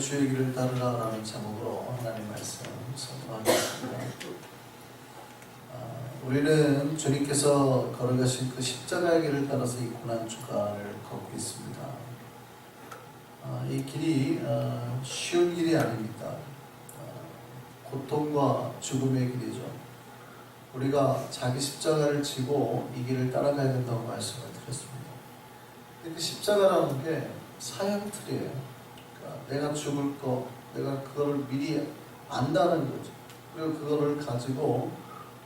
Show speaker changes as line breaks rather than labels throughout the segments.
주의 길을 따르라 라는 제목으로 하나님 말씀 선포하겠습니다. 우리는 주님께서 걸어가신 그 십자가의 길을 따라서 이 고난 주간을 걷고 있습니다. 이 길이 쉬운 길이 아닙니다. 고통과 죽음의 길이죠. 우리가 자기 십자가를 지고 이 길을 따라가야 된다고 말씀을 드렸습니다. 그 십자가라는 게 사형틀이에요. 그러니까 내가 죽을 거, 내가 그걸 미리 안다는 거죠. 그리고 그거를 가지고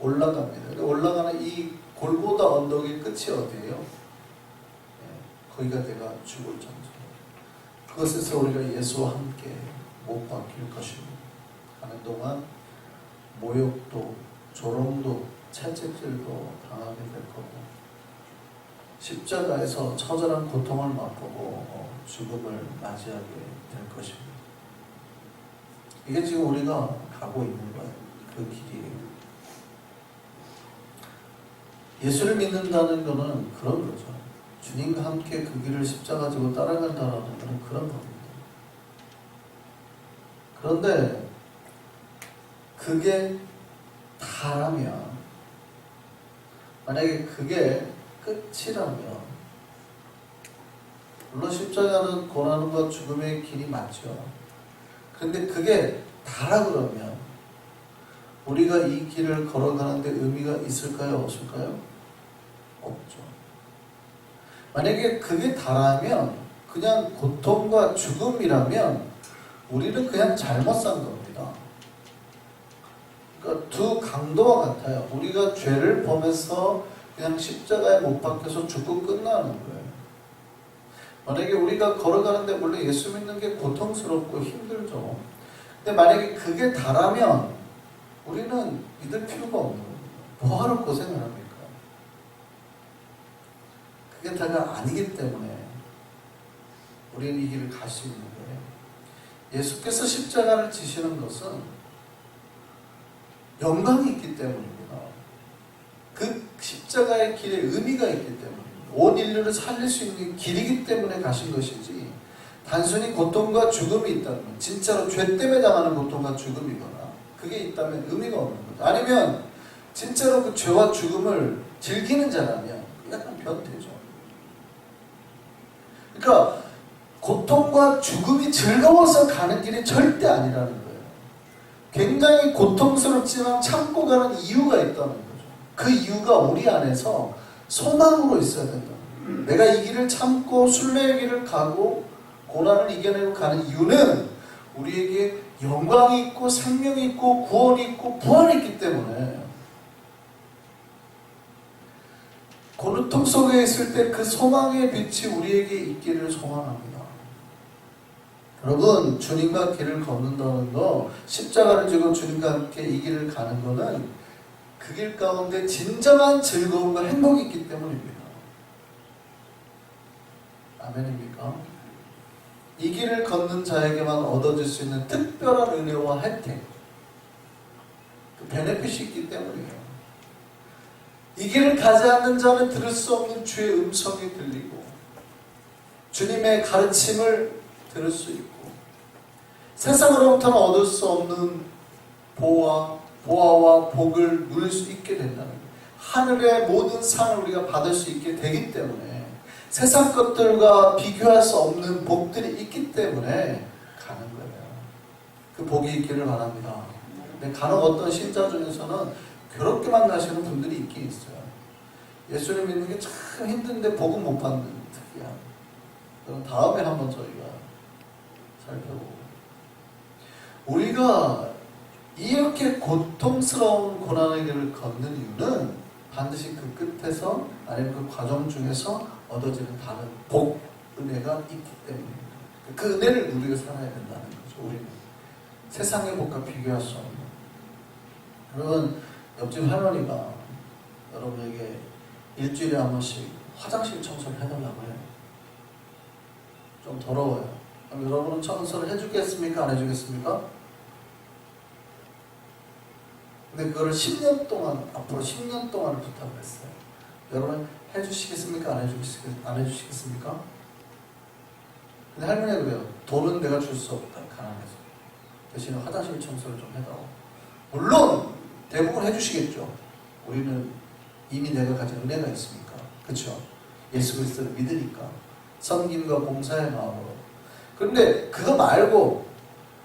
올라갑니다. 올라가는 이 골고다 언덕의 끝이 어디예요? 거기가 내가 죽을 장소. 그것에서 우리가 예수와 함께 못 박힐 것입니다. 가는 동안 모욕도, 조롱도, 채찍질도 당하게 될 거고, 십자가에서 처절한 고통을 맛보고 죽음을 맞이하게 될 것입니다. 이게 지금 우리가 가고 있는 거예요. 그 길이에요. 예수를 믿는다는 것은 그런 거죠. 주님과 함께 그 길을 십자가 지고 따라간다는 것은 그런 겁니다. 그런데 그게 다라면, 만약에 그게 끝이라면, 물론 십자가는 고난과 죽음의 길이 맞죠. 그런데 그게 다라 그러면 우리가 이 길을 걸어가는데 의미가 있을까요? 없을까요? 없죠. 만약에 그게 다라면, 그냥 고통과 죽음이라면 우리는 그냥 잘못 산 겁니다. 그러니까 두 강도와 같아요. 우리가 죄를 범해서 그냥 십자가에 못 박혀서 죽고 끝나는 거예요. 만약에 우리가 걸어가는데 물론 예수 믿는 게 고통스럽고 힘들죠. 근데 만약에 그게 다라면 우리는 믿을 필요가 없는 겁니다. 뭐하러 고생을 합니까? 그게 다가 아니기 때문에 우리는 이 길을 갈 수 있는 거예요. 예수께서 십자가를 지시는 것은 영광이 있기 때문입니다. 그 십자가의 길에 의미가 있기 때문입니다. 온 인류를 살릴 수 있는 길이기 때문에 가신 것이지, 단순히 고통과 죽음이 있다면, 진짜로 죄 때문에 당하는 고통과 죽음이거나 그게 있다면 의미가 없는 거죠. 아니면 진짜로 그 죄와 죽음을 즐기는 자라면 약간 변태죠. 그러니까 고통과 죽음이 즐거워서 가는 길이 절대 아니라는 거예요. 굉장히 고통스럽지만 참고 가는 이유가 있다는 거죠. 그 이유가 우리 안에서 소망으로 있어야 된다. 내가 이 길을 참고 순례의 길을 가고 고난을 이겨내고 가는 이유는 우리에게 영광이 있고 생명이 있고 구원이 있고 부활이 있기 때문에, 고통 속에 있을 때 그 소망의 빛이 우리에게 있기를 소망합니다. 여러분, 주님과 길을 걷는다는 거, 십자가를 지고 주님과 함께 이 길을 가는 거는 그 길 가운데 진정한 즐거움과 행복이 있기 때문입니다. 아멘입니까? 이 길을 걷는 자에게만 얻어질 수 있는 특별한 은혜와 혜택, 그 베네핏이 있기 때문이에요. 이 길을 가지 않는 자는 들을 수 없는 주의 음성이 들리고 주님의 가르침을 들을 수 있고 세상으로부터는 얻을 수 없는 보화와 복을 누릴 수 있게 된다는 거예요. 하늘의 모든 상을 우리가 받을 수 있게 되기 때문에, 세상 것들과 비교할 수 없는 복들이 있기 때문에 가는 거예요. 그 복이 있기를 바랍니다. 근데 간혹 어떤 신자 중에서는 괴롭게 만나시는 분들이 있긴 있어요. 예수를 믿는 게 참 힘든데 복은 못 받는 특이한. 그럼 다음에 한번 저희가 살펴보고, 우리가 이렇게 고통스러운 고난의 길을 걷는 이유는 반드시 그 끝에서, 아니면 그 과정 중에서 얻어지는 다른 복, 은혜가 있기 때문입니다. 그 은혜를 누리고 살아야 된다는 거죠. 우리는 세상의 복과 비교할 수 없는. 여러분, 옆집 할머니가 여러분에게 일주일에 한 번씩 화장실 청소를 해달라고 해요. 좀 더러워요. 그럼 여러분은 청소를 해주겠습니까? 안 해주겠습니까? 근데 그거를 10년 동안, 앞으로 10년 동안 부탁을 했어요. 여러분 해주시겠습니까? 안 해주시겠습니까? 근데 할머니가 그래요. 돈은 내가 줄 수 없다. 가난해서. 대신에 화장실 청소를 좀 해다오. 물론 대부분 해주시겠죠. 우리는 이미 내가 가진 은혜가 있으니까. 그렇죠? 예수 그리스도를 믿으니까. 섬김과 봉사의 마음으로. 그런데 그거 말고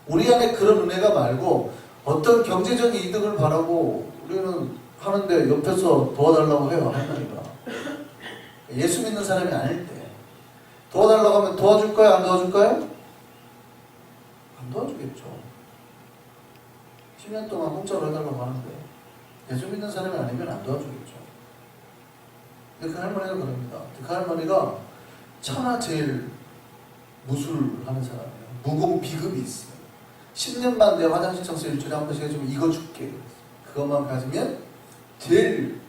우리 안에 그런 은혜가 말고 어떤 경제적인 이득을 바라고 우리는 하는데 옆에서 도와달라고 해요. 할머니가. 예수 믿는 사람이 아닐 때 도와달라고 하면 도와줄까요? 안 도와줄까요? 안 도와주겠죠. 10년 동안 공짜로 해달라고 하는데 예수 믿는 사람이 아니면 안 도와주겠죠. 근데 그 할머니가 그럽니다. 그 할머니가 차마 제일 무술하는 사람이에요. 무공 비급이 있어요. 10년만 내 화장실 청소 일주일에 한 번씩 해주면 이거 줄게. 그것만 가지면 제일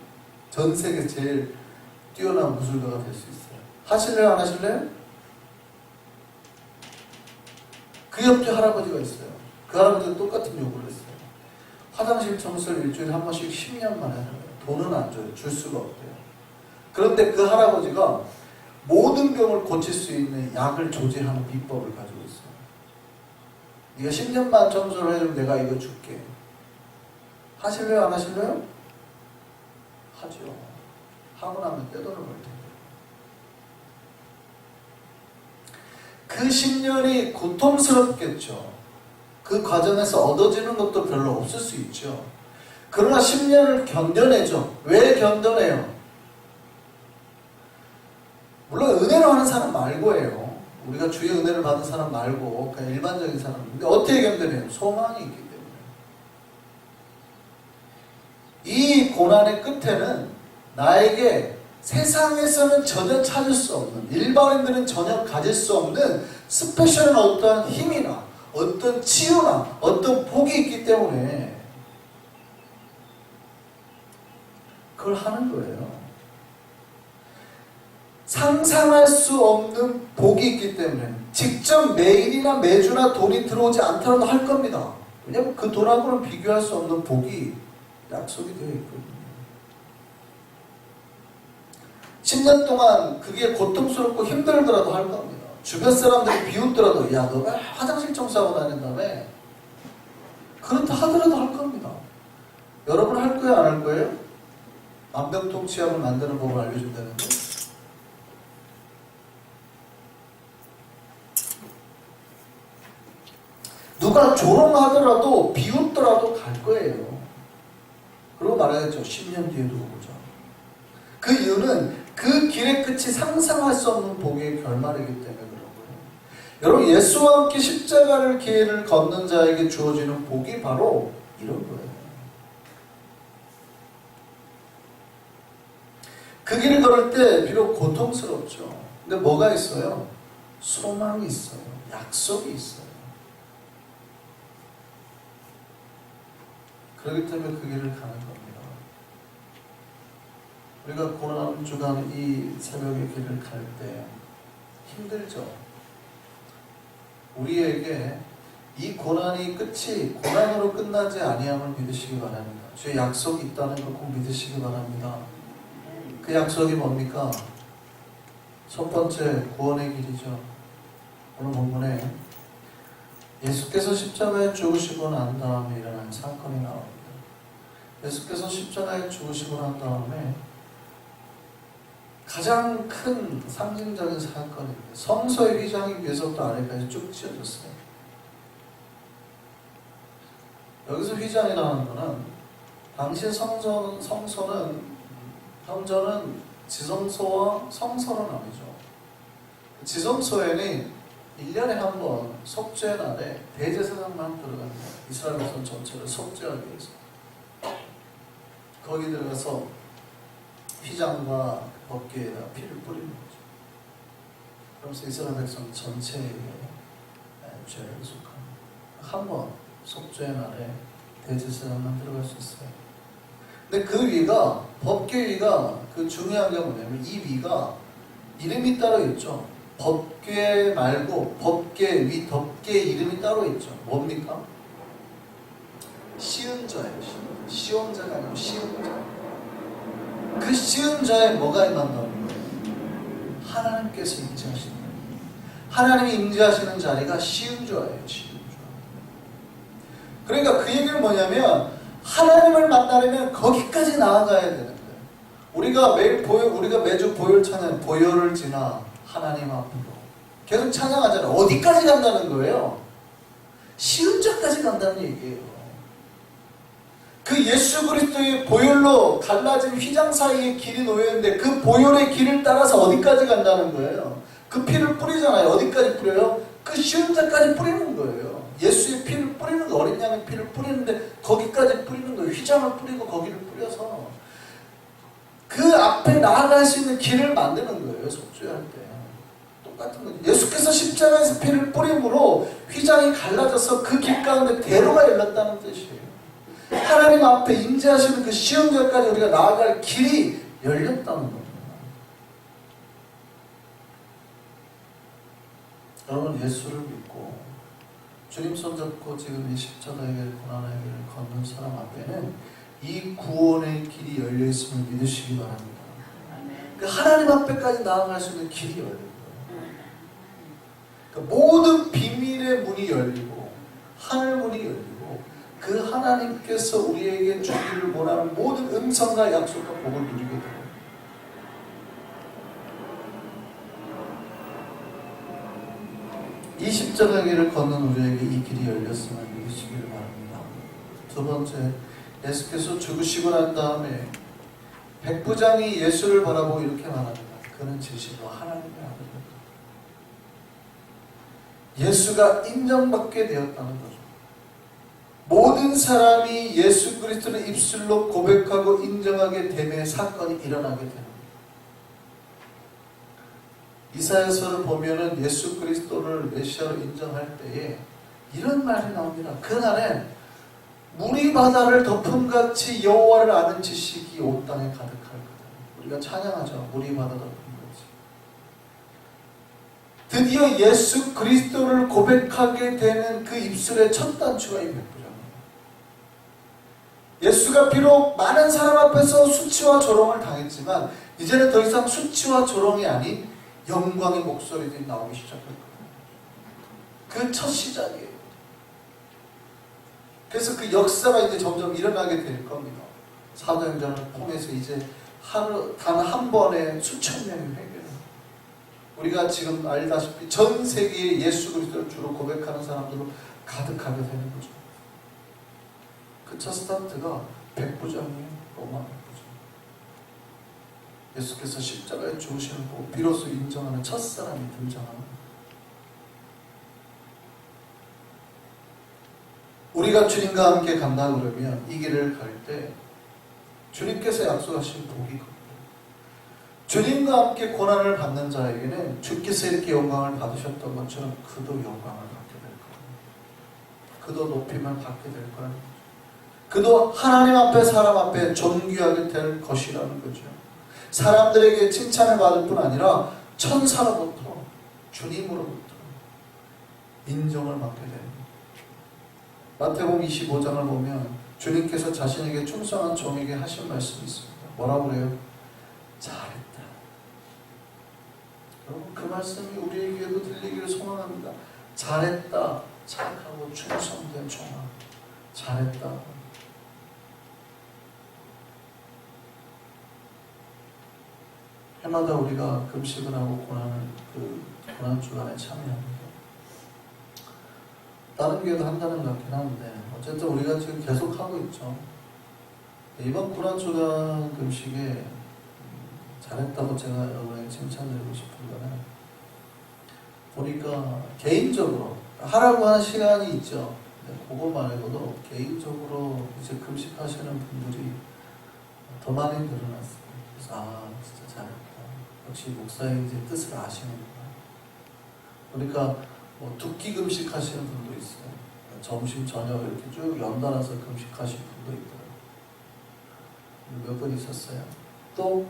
전 세계 제일 뛰어난 무술가가 될 수 있어요. 하실래요? 안 하실래요? 그 옆에 할아버지가 있어요. 그 할아버지가 똑같은 요구를 했어요. 화장실 청소를 일주일에 한 번씩 10년만 해달래요. 돈은 안 줘요. 줄 수가 없대요. 그런데 그 할아버지가 모든 병을 고칠 수 있는 약을 조제하는 비법을 가지고 있어요. 네가 10년만 청소를 해주면 내가 이거 줄게. 하실래요? 안 하실래요? 하죠. 하고 나면 떼돈을 벌 텐데. 그 10년이 고통스럽겠죠. 그 과정에서 얻어지는 것도 별로 없을 수 있죠. 그러나 10년을 견뎌내죠. 왜 견뎌내요? 물론 은혜로 하는 사람 말고예요. 우리가 주의 은혜를 받은 사람 말고 그냥 일반적인 사람인데 어떻게 견뎌내요? 소망이 있기 때문에. 이 고난의 끝에는 나에게 세상에서는 전혀 찾을 수 없는, 일반인들은 전혀 가질 수 없는 스페셜한 어떠한 힘이나 어떤 치유나 어떤 복이 있기 때문에 그걸 하는 거예요. 상상할 수 없는 복이 있기 때문에 직접 매일이나 매주나 돈이 들어오지 않더라도 할 겁니다. 왜냐하면 그 돈하고는 비교할 수 없는 복이 약속이 되어 있거든요. 10년 동안 그게 고통스럽고 힘들더라도 할 겁니다. 주변 사람들이 비웃더라도 야 너 왜 화장실 청소하고 다닌다며? 그렇다 하더라도 할 겁니다. 여러분 할 거예요? 안 할 거예요? 만병통치약을 만드는 법을 알려준다는데 누가 조롱하더라도 비웃더라도 갈 거예요. 그리고 말하겠죠. 10년 뒤에 두고 보자. 그 이유는 그 길의 끝이 상상할 수 없는 복의 결말이기 때문에 그런 거예요. 여러분 예수와 함께 십자가를 길을 걷는 자에게 주어지는 복이 바로 이런 거예요. 그 길을 걸을 때 비록 고통스럽죠. 근데 뭐가 있어요? 소망이 있어요. 약속이 있어요. 그렇기 때문에 그 길을 가는 겁니다. 우리가 고난 주간 이 새벽의 길을 갈 때 힘들죠. 우리에게 이 고난이 끝이 고난으로 끝나지 아니함을 믿으시기 바랍니다. 주의 약속이 있다는 걸 꼭 믿으시기 바랍니다. 그 약속이 뭡니까? 첫 번째 구원의 길이죠. 오늘 본문에 예수께서 십자가에 죽으시고 난 다음에 일어난 사건이 나옵니다. 예수께서 십자가에 죽으시고 난 다음에 가장 큰 상징적인 사건입니다. 성소의 휘장이 위에서부터 아래까지 쭉 찢어졌어요. 여기서 휘장이라는 것은 당시 성전은 지성소와 성소로 나뉘죠. 지성소에는 1년에 한 번 속죄 날에 대제사장만 들어갑니다. 이스라엘 백성 전체를 속죄하기 위해서. 거기 들어가서 휘장과 법궤에다 피를 뿌리는 거죠. 그러면서 이스라엘 백성 전체에게 죄를 속합니다. 한 번 속죄 날에 대제사장만 들어갈 수 있어요. 근데 그 위가, 법궤 위가 그 중요한 게 뭐냐면 이 위가 이름이 따로 있죠. 법궤 말고 법궤 위 덮개 이름이 따로 있죠. 뭡니까? 시은자예요. 시온자가 아니고 시은자. 그 시은자에 뭐가 임한다는 거예요? 하나님께서 임재하신다. 하나님이 임재하시는 자리가 시은좌예요. 시은좌. 그러니까 그 얘기는 뭐냐면 하나님을 만나려면 거기까지 나아가야 되는 거예요. 우리가 매주 보혈 찬양, 보혈을 지나 하나님 앞으로 계속 찬양하잖아요. 어디까지 간다는 거예요? 시은좌까지 간다는 얘기예요. 그 예수 그리스도의 보혈로 갈라진 휘장 사이에 길이 놓여있는데 그 보혈의 길을 따라서 어디까지 간다는 거예요? 그 피를 뿌리잖아요. 어디까지 뿌려요? 그 시은자까지 뿌리는 거예요. 예수의 피를 뿌리는 거, 어린 양의 피를 뿌리는데 거기까지 뿌리는 거예요. 휘장을 뿌리고 거기를 뿌려서 그 앞에 나아갈 수 있는 길을 만드는 거예요. 속죄할 때. 똑같은 거예요. 예수께서 십자가에서 피를 뿌림으로 휘장이 갈라져서 그 길 가운데 대로가 열렸다는 뜻이에요. 하나님 앞에 임재하시는 그 시험절까지 우리가 나아갈 길이 열렸다는 겁니다. 여러분, 예수를 믿고 주님 손잡고 지금 이 십자가의 고난의 길을 걷는 사람 앞에는 이 구원의 길이 열려있음을 믿으시기 바랍니다. 그 하나님 앞에까지 나아갈 수 있는 길이 열린 거예요. 그 모든 비밀의 문이 열리고 하늘 문이 열리고 그 하나님께서 우리에게 주기를 원하는 모든 음성과 약속과 복을 누리게 돼요. 이 십자가 길을 걷는 우리에게 이 길이 열렸음을 믿으시기를 바랍니다. 두 번째, 예수께서 죽으시고 난 다음에 백부장이 예수를 바라보고 이렇게 말합니다. 그는 진실로 하나님의 아들이다. 예수가 인정받게 되었다는 거죠. 모든 사람이 예수 그리스도를 입술로 고백하고 인정하게 되면 사건이 일어나게 됩니다. 이사야서를 보면은 예수 그리스도를 메시아로 인정할 때에 이런 말이 나옵니다. 그날엔 물이 바다를 덮음같이 여호와를 아는 지식이 온 땅에 가득할 거다. 우리가 찬양하죠. 물이 바다 덮음같이. 드디어 예수 그리스도를 고백하게 되는 그 입술의 첫 단추가 이 백부장입니다. 예수가 비록 많은 사람 앞에서 수치와 조롱을 당했지만 이제는 더 이상 수치와 조롱이 아닌 영광의 목소리들이 나오기 시작할 거예요. 그 첫 시작이에요. 그래서 그 역사가 이제 점점 일어나게 될 겁니다. 사도행전을 통해서 이제 단 한 번에 수천 명이 회개를. 우리가 지금 알다시피 전 세계에 예수 그리스도를 주로 고백하는 사람들로 가득하게 되는 거죠. 그 첫 스타트가 백부장이에요. 로마 백부장. 예수께서 십자가에 죽으시는 거 비로소 인정하는 첫 사람이 등장합니다. 우리가 주님과 함께 간다 그러면 이 길을 갈 때 주님께서 약속하신 복이 있거든요. 주님과 함께 고난을 받는 자에게는 주께서 이렇게 영광을 받으셨던 것처럼 그도 영광을 받게 될 거예요. 그도 높임을 받게 될 거예요. 그도 하나님 앞에 사람 앞에 존귀하게 될 것이라는 거죠. 사람들에게 칭찬을 받을 뿐 아니라 천사로부터 주님으로부터 인정을 받게 됩니다. 마태복음 25장을 보면 주님께서 자신에게 충성한 종에게 하신 말씀이 있습니다. 뭐라고 그래요? 잘했다. 여러분, 그 말씀이 우리에게도 들리기를 소망합니다. 잘했다. 착하고 충성된 종아. 잘했다. 해마다 우리가 금식을 하고 고난 주간에 참여합니다. 다른 교회도 한다는 것 같긴 한데 어쨌든 우리가 지금 계속 하고 있죠. 이번 고난 주간 금식에 잘했다고 제가 여러분에게 칭찬드리고 싶은 거는 보니까 개인적으로 하라고 하는 시간이 있죠. 그거 말고도 개인적으로 이제 금식하시는 분들이 더 많이 늘어났어요. 그래서 진짜 잘했다. 역시 목사의 이제 뜻을 아시는구나. 그러니까 두 끼 금식하시는 분도 있어요. 점심, 저녁 이렇게 쭉 연달아서 금식하시는 분도 있더라고요. 몇 번 있었어요. 또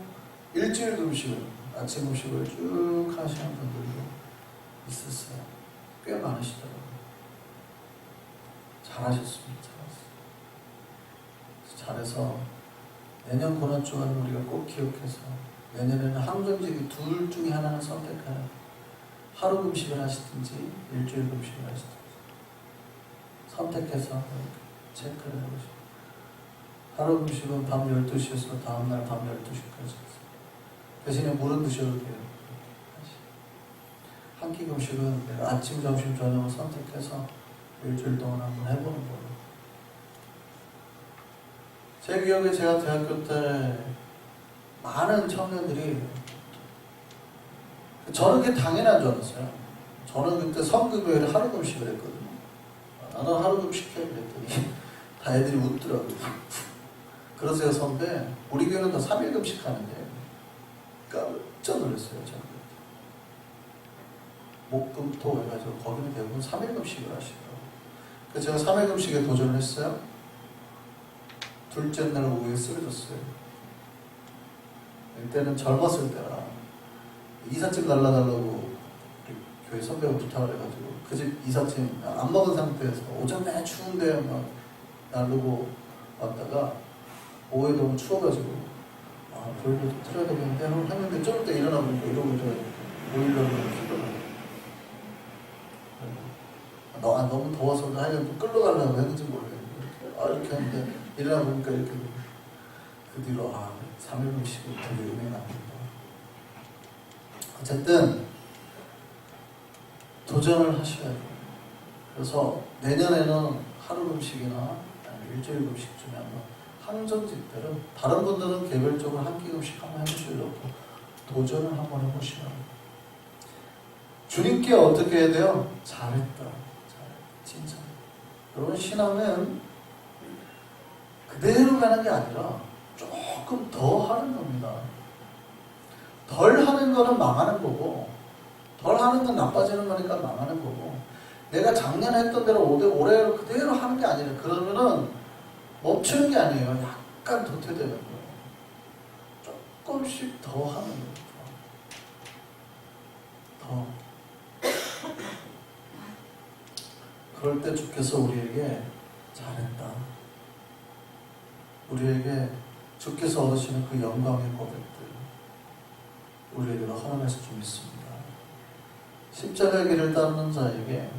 일주일 금식을, 아침 금식을 쭉 하시는 분들도 있었어요. 꽤 많으시더라고요. 잘하셨습니다. 잘해서 내년 고난 주간을 우리가 꼭 기억해서 내년에는 항정직이 둘 중에 하나는 선택하여 하루 금식을 하시든지 일주일 금식을 하시든지 선택해서 체크를 해보시고, 하루 금식은 밤 12시에서 다음날 밤 12시까지 대신에 물은 드셔도 돼요. 한 끼 금식은 아침, 점심, 저녁을 선택해서 일주일 동안 한번 해보는 거예요. 제 기억에 제가 대학교 때 많은 청년들이, 저는 그게 당연한 줄 알았어요. 저는 그때 성금요일에 하루 금식을 했거든요. 나는 하루 금식해 그랬더니 다 애들이 웃더라고요. 그러세요 선배? 우리 교회는 다 3일 금식하는데 깜짝 놀랐어요. 저는. 목금토 해가지고 거기는 대부분 3일 금식을 하시더라고요. 그래서 제가 3일 금식에 도전을 했어요. 둘째 날 오후에 쓰러졌어요. 이때는 젊었을 때라 이삿짐 날라달라고 교회 선배가 부탁을 해가지고 그 집 이삿짐 안 먹은 상태에서 오전에 추운데 막 나르고 왔다가 오후에 너무 추워가지고 보일러 좀 틀어야 되겠는데 했는데 좀 이따 일어나 보니까 이러고 보일러를 켜더라고요. 너무 더워서 하여간 좀 끌러가려고 했는지 모르겠는데 이렇게 하는데 일어나 보니까 이렇게 그 뒤로 3일 금식이 되게 은혜가 안 된다. 어쨌든 도전을 하셔야 돼요. 그래서 내년에는 하루 금식이나 일주일 금식 중에 한번 항전집들은 다른 분들은 개별적으로 한 끼 금식 한번 해보시려고 도전을 한번 해보시면 주님께 어떻게 해야 돼요? 잘했다. 진짜. 여러분 신앙은 그대로 가는 게 아니라 조금 더 하는 겁니다. 덜 하는 거는 망하는 거고, 덜 하는 건 나빠지는 거니까 망하는 거고, 내가 작년에 했던 대로 올해 그대로 하는 게 아니라 그러면은 멈추는 게 아니에요. 약간 도태되는 거예요. 조금씩 더 하는 거예요. 더. 그럴 때 주께서 우리에게 잘했다. 우리에게 주께서 얻으시는 그 영광의 고백들 우리에게로 허락하실 줄 믿습니다. 십자가의 길을 따르는 자에게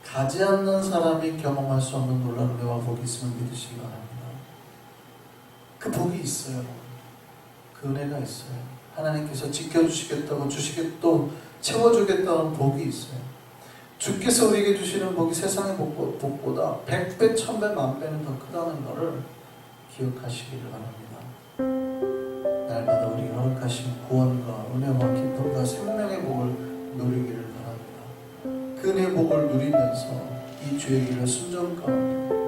가지 않는 사람이 경험할 수 없는 놀라운 은혜와 복이 있음을 믿으시기 바랍니다. 그 복이 있어요. 그 은혜가 있어요. 하나님께서 지켜주시겠다고 또 채워주겠다는 복이 있어요. 주께서 우리에게 주시는 복이 세상의 복보다 100배, 1000배, 만배는 더 크다는 것을 기억하시기를 바랍니다. 날마다 우리에게 허락하신 구원과 은혜와 기쁨과 생명의 복을 누리기를 바랍니다. 그 은혜의 복을 누리면서 이 주의 길을 순종가운데